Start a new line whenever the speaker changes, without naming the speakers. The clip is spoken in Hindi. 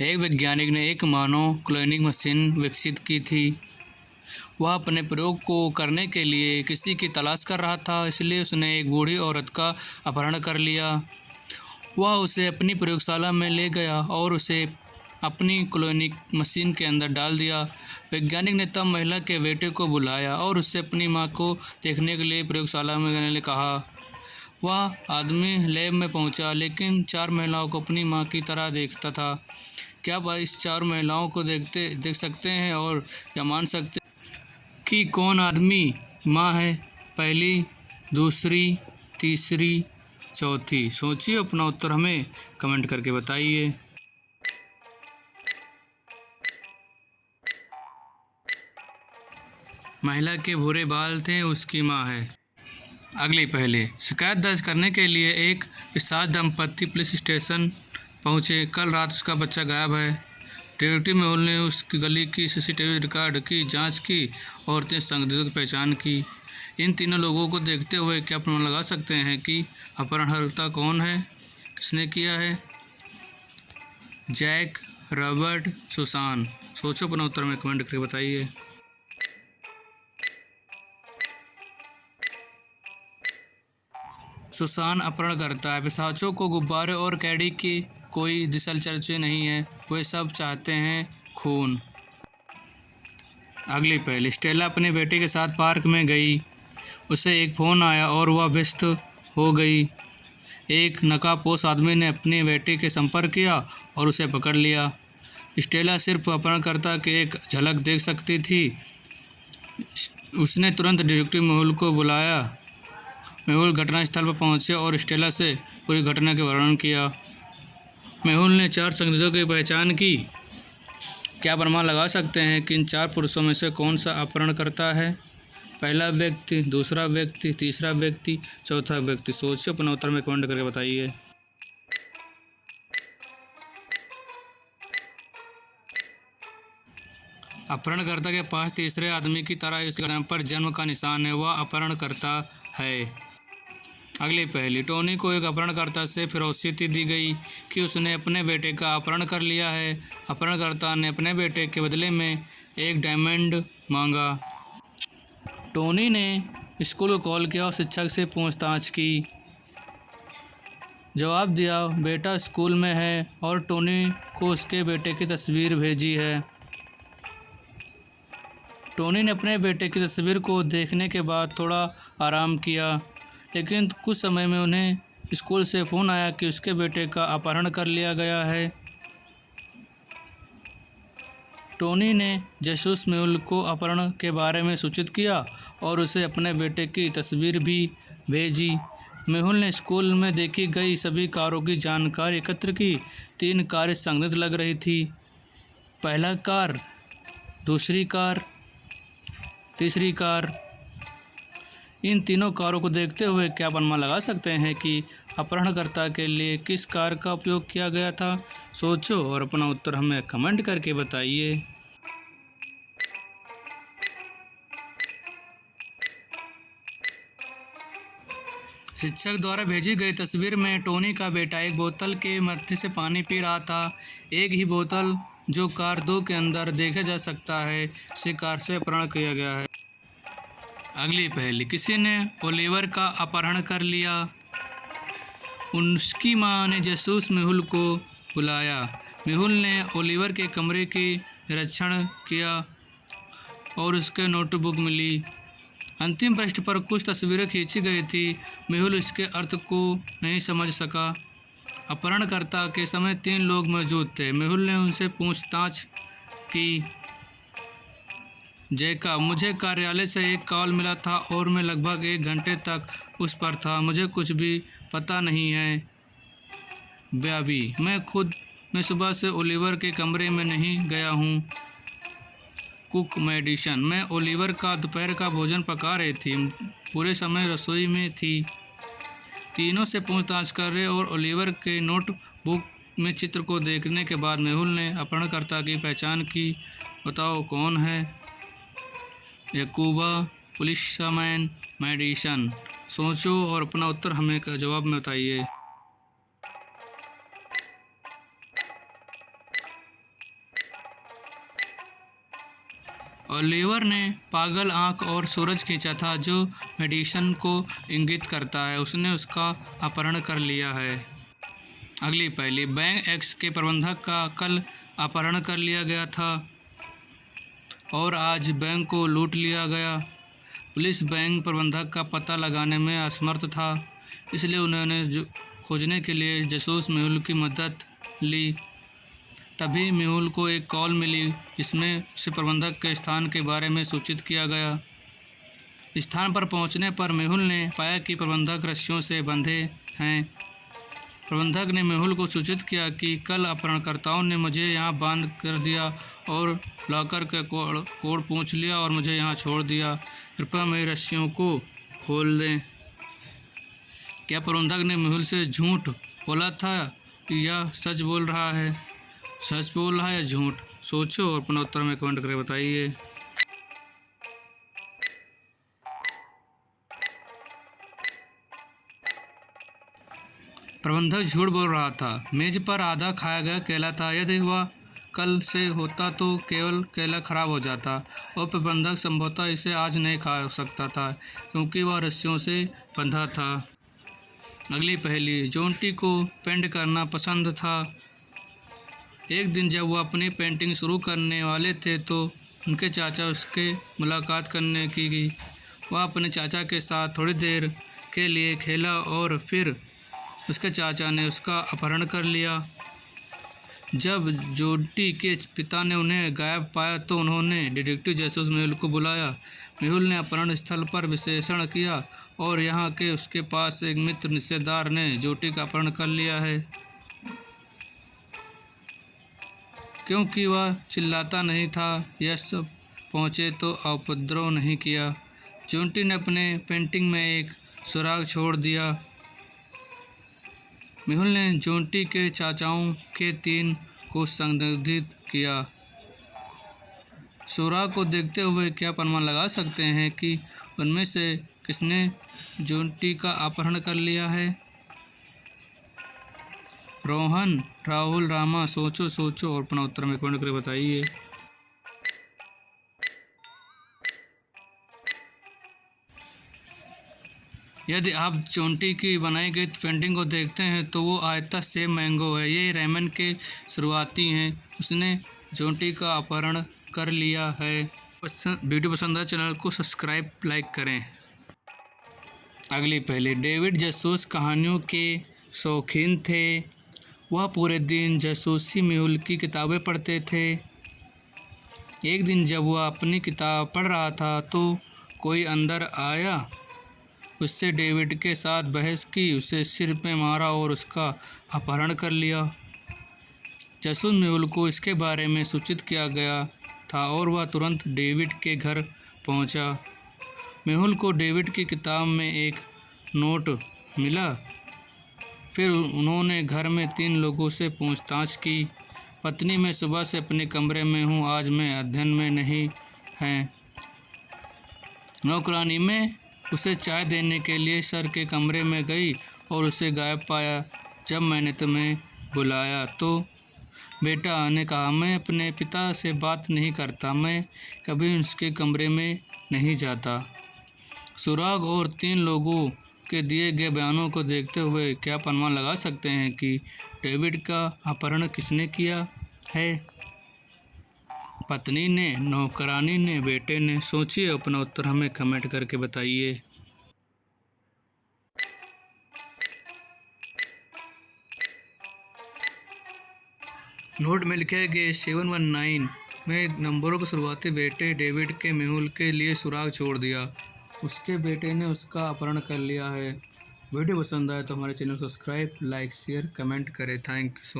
एक वैज्ञानिक ने एक मानव क्लोनिंग मशीन विकसित की थी। वह अपने प्रयोग को करने के लिए किसी की तलाश कर रहा था, इसलिए उसने एक बूढ़ी औरत का अपहरण कर लिया। वह उसे अपनी प्रयोगशाला में ले गया और उसे अपनी क्लोनिंग मशीन के अंदर डाल दिया। वैज्ञानिक ने तब महिला के बेटे को बुलाया और उससे अपनी मां को देखने के लिए प्रयोगशाला में जाने के लिए कहा। वह आदमी लैब में पहुंचा, लेकिन 4 महिलाओं को अपनी मां की तरह देखता था। क्या आप इस 4 महिलाओं को देख सकते हैं और या मान सकते कि कौन आदमी मां है? पहली, दूसरी, तीसरी, चौथी। सोचिए, अपना उत्तर हमें कमेंट करके बताइए। महिला के भूरे बाल थे, उसकी मां है। अगली पहले, शिकायत दर्ज करने के लिए एक पिशाच दंपत्ति पुलिस स्टेशन पहुंचे। कल रात उसका बच्चा गायब है। डिटेक्टिव मेहुल ने उसकी गली की सीसीटीवी रिकॉर्ड की जांच की और 3 संदिग्धों की पहचान की। इन तीनों लोगों को देखते हुए क्या अनुमान लगा सकते हैं कि अपहरणकर्ता कौन है, किसने किया है? Jack, Robert, Susan. सोचो, अपना उत्तर में कमेंट करके बताइए। सुसान अपहरणकर्ता है। पिशाचों को गुब्बारे और कैडी की कोई दिलचस्पी नहीं है, वे सब चाहते हैं खून। अगली पहली, स्टेला अपने बेटे के साथ पार्क में गई। उसे एक फ़ोन आया और वह व्यस्त हो गई। एक नकाबपोश आदमी ने अपने बेटे के संपर्क किया और उसे पकड़ लिया। स्टेला सिर्फ अपहरणकर्ता की एक झलक देख सकती थी। उसने तुरंत डिटेक्टिव मेहुल को बुलाया। मेहुल घटनास्थल पर पहुंचे और स्टेला से पूरी घटना का वर्णन किया। मेहुल ने 4 संदिग्धों की पहचान की। क्या आप अनुमान लगा सकते हैं कि इन 4 पुरुषों में से कौन सा अपहरणकर्ता है? पहला व्यक्ति, दूसरा व्यक्ति, तीसरा व्यक्ति, चौथा व्यक्ति। सोचिए, अपना उत्तर में कमेंट करके बताइए। अपहरणकर्ता के पास तीसरे आदमी की तरह इस घटना पर जन्म का निशान है, वह अपहरणकर्ता है। अगली पहली, टोनी को एक अपहरणकर्ता से फिरौती दी गई कि उसने अपने बेटे का अपहरण कर लिया है। अपहरणकर्ता ने अपने बेटे के बदले में एक डायमंड मांगा। टोनी ने स्कूल को कॉल किया और शिक्षक से पूछताछ की। जवाब दिया, बेटा स्कूल में है, और टोनी को उसके बेटे की तस्वीर भेजी है। टोनी ने अपने बेटे की तस्वीर को देखने के बाद थोड़ा आराम किया, लेकिन कुछ समय में उन्हें स्कूल से फ़ोन आया कि उसके बेटे का अपहरण कर लिया गया है। टोनी ने जासूस मेहुल को अपहरण के बारे में सूचित किया और उसे अपने बेटे की तस्वीर भी भेजी। मेहुल ने स्कूल में देखी गई सभी कारों की जानकारी एकत्र की। 3 कारें संदिग्ध लग रही थी। पहला कार, दूसरी कार, तीसरी कार। इन तीनों कारों को देखते हुए क्या आप अनुमान लगा सकते हैं कि अपहरणकर्ता के लिए किस कार का उपयोग किया गया था? सोचो और अपना उत्तर हमें कमेंट करके बताइए। शिक्षक द्वारा भेजी गई तस्वीर में टोनी का बेटा एक बोतल के मध्य से पानी पी रहा था। एक ही बोतल जो कार 2 के अंदर देखा जा सकता है, इसी कार से अपहरण किया गया है। अगली पहली, किसी ने ओलिवर का अपहरण कर लिया। उसकी मां ने जासूस मेहुल को बुलाया। मेहुल ने ओलिवर के कमरे की निरीक्षण किया और उसके नोटबुक मिली। अंतिम पृष्ठ पर कुछ तस्वीरें खींची गई थी। मेहुल इसके अर्थ को नहीं समझ सका। अपहरणकर्ता के समय 3 लोग मौजूद थे। मेहुल ने उनसे पूछताछ की। जैका, मुझे कार्यालय से एक कॉल मिला था और मैं लगभग 1 घंटे तक उस पर था। मुझे कुछ भी पता नहीं है। ब्याबी, मैं सुबह से ओलिवर के कमरे में नहीं गया हूँ। कुक मेडिसन, मैं ओलिवर का दोपहर का भोजन पका रही थी, पूरे समय रसोई में थी। तीनों से पूछताछ कर रहे और ओलिवर के नोटबुक में चित्र को देखने के बाद मेहुल ने अपहरणकर्ता की पहचान की। बताओ कौन है? याकूबा पुलिसमैन मेडिसन। सोचो और अपना उत्तर हमें जवाब में बताइए। ओलिवर ने पागल आंख और सूरज खींचा था जो मेडिसन को इंगित करता है। उसने उसका अपहरण कर लिया है। अगली पहेली, बैंक एक्स के प्रबंधक का कल अपहरण कर लिया गया था और आज बैंक को लूट लिया गया। पुलिस बैंक प्रबंधक का पता लगाने में असमर्थ था, इसलिए उन्होंने खोजने के लिए जासूस मेहुल की मदद ली। तभी मेहुल को एक कॉल मिली जिसमें उसे प्रबंधक के स्थान के बारे में सूचित किया गया। स्थान पर पहुंचने पर मेहुल ने पाया कि प्रबंधक रस्सियों से बंधे हैं। प्रबंधक ने मेहुल को सूचित किया कि कल अपहरणकर्ताओं ने मुझे यहाँ बांध कर दिया और लॉकर का कोड पूछ लिया और मुझे यहाँ छोड़ दिया। कृपया मेरी रस्सियों को खोल दें। क्या प्रबंधक ने मेहुल से झूठ बोला था या सच बोल रहा है? सच बोल रहा है या झूठ? सोचो और अपना उत्तर में कमेंट करके बताइए। प्रबंधक झूठ बोल रहा था। मेज पर आधा खाया गया केला था। यदि वह कल से होता तो केवल केला खराब हो जाता और प्रबंधक संभवतः इसे आज नहीं खा सकता था क्योंकि वह रस्सियों से बंधा था। अगली पहेली, जोंटी को पेंट करना पसंद था। एक दिन जब वह अपनी पेंटिंग शुरू करने वाले थे तो उनके चाचा उसके मुलाकात करने की गई। वह अपने चाचा के साथ थोड़ी देर के लिए खेला और फिर उसके चाचा ने उसका अपहरण कर लिया। जब जोंटी के पिता ने उन्हें गायब पाया तो उन्होंने डिटेक्टिव जासूस मेहुल को बुलाया। मेहुल ने अपहरण स्थल पर विश्लेषण किया और यहाँ के उसके पास एक मित्र रिश्तेदार ने जोंटी का अपहरण कर लिया है। क्योंकि वह चिल्लाता नहीं था, यह सब पहुँचे तो उपद्रव नहीं किया। जोंटी ने अपने पेंटिंग में एक सुराग छोड़ दिया। मेहुल ने जोंटी के चाचाओं के 3 को संदिग्ध किया। सुराग को देखते हुए क्या अनुमान लगा सकते हैं कि उनमें से किसने जोंटी का अपहरण कर लिया है? रोहन, राहुल, रामा, सोचो और अपना उत्तर में कमेंट करके बताइए। यदि आप जोंटी की बनाई गई पेंटिंग को देखते हैं तो वो आयता सेब मैंगो है। ये रेमन के शुरुआती हैं। उसने जोंटी का अपहरण कर लिया है। वीडियो पसंद आए चैनल को सब्सक्राइब लाइक करें। अगली पहेली, डेविड जासूस कहानियों के शौकीन थे। वह पूरे दिन जासूसी मेहुल की किताबें पढ़ते थे। एक दिन जब वह अपनी किताब पढ़ रहा था तो कोई अंदर आया, उससे डेविड के साथ बहस की, उसे सिर पे मारा और उसका अपहरण कर लिया। जासूस मेहुल को इसके बारे में सूचित किया गया था और वह तुरंत डेविड के घर पहुंचा। मेहुल को डेविड की किताब में एक नोट मिला। फिर उन्होंने घर में 3 लोगों से पूछताछ की। पत्नी, मैं सुबह से अपने कमरे में हूँ, आज मैं अध्ययन में नहीं है। नौकरानी में उसे चाय देने के लिए सर के कमरे में गई और उसे गायब पाया। जब मैंने तुम्हें बुलाया तो बेटा ने कहा, मैं अपने पिता से बात नहीं करता, मैं कभी उसके कमरे में नहीं जाता। सुराग और 3 लोगों के दिए गए बयानों को देखते हुए क्या अनुमान लगा सकते हैं कि डेविड का अपहरण किसने किया है? पत्नी ने, नौकरानी ने, बेटे ने? सोचिए, अपना उत्तर हमें कमेंट करके बताइए। नोट में लिखे गए 719 में नंबरों को शुरुआती बेटे डेविड के मेहुल के लिए सुराग छोड़ दिया। उसके बेटे ने उसका अपहरण कर लिया है। वीडियो पसंद आए तो हमारे चैनल को सब्सक्राइब, लाइक, शेयर, कमेंट करें। Thank you so much.